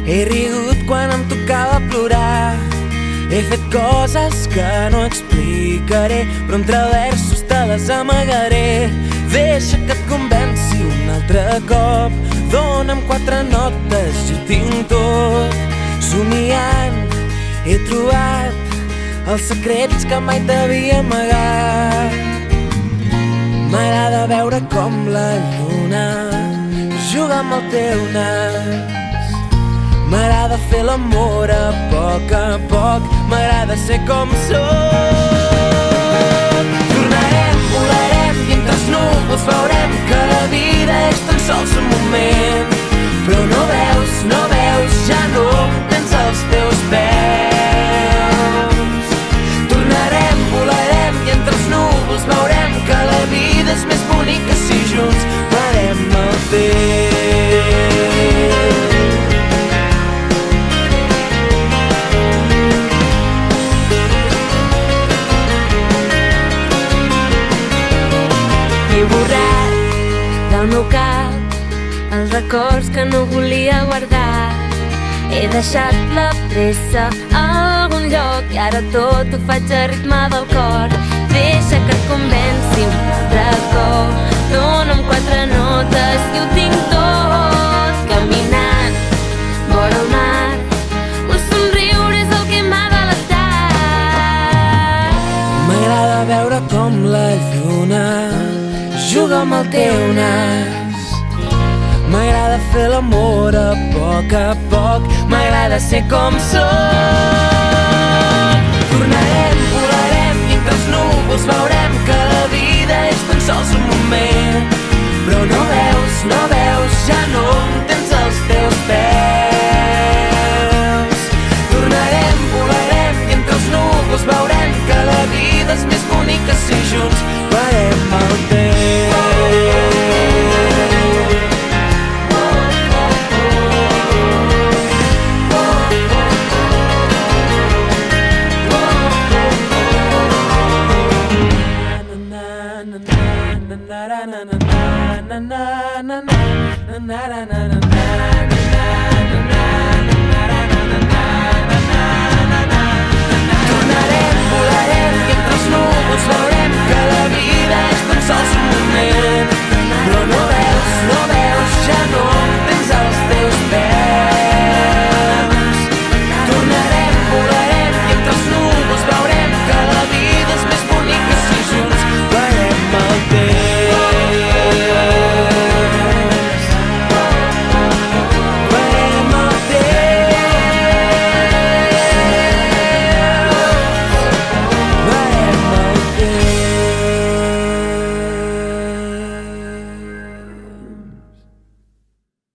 He rigut quan em tocava plorar. He fet coses que no explicaré, però entre versos te les amagaré. Deixa que et convenci un altre cop. Dóna'm 4 notes i ho tinc tot. Somiant he trobat els secrets que mai t'havia amagat. M'agrada veure com la lluna juga amb el teu nas. M'agrada fer l'amor a poc, m'agrada ser com sóc. Tornarem, volarem i entre els núvols veurem que la vida és tan sols un moment. Però no veus, ja no em tens als teus peus. Tornarem, volarem i entre els núvols veurem que la vida és més bonica si junts farem el temps. He borrat del meu cap els records que no volia guardar. He deixat la pressa a algun lloc i ara tot ho faig a ritme del cor. Deixa que et convenci un altre cop. Dóna'm 4 notes i ho tinc tot. Caminant vora el mar, un somriure és el que m'ha delatat. M'agrada veure com la lluna juga amb el teu nas. M'agrada fer l'amor a poc, m'agrada ser com sóc. Tornarem, volarem i entre els núvols veurem que la vida és tan sols un moment. Però no veus, ja no em tens als teus peus. Tornarem, volarem i entre els núvols veurem que la vida és més bonica si junts farem el temps. Na na na na na na na na na na na na na.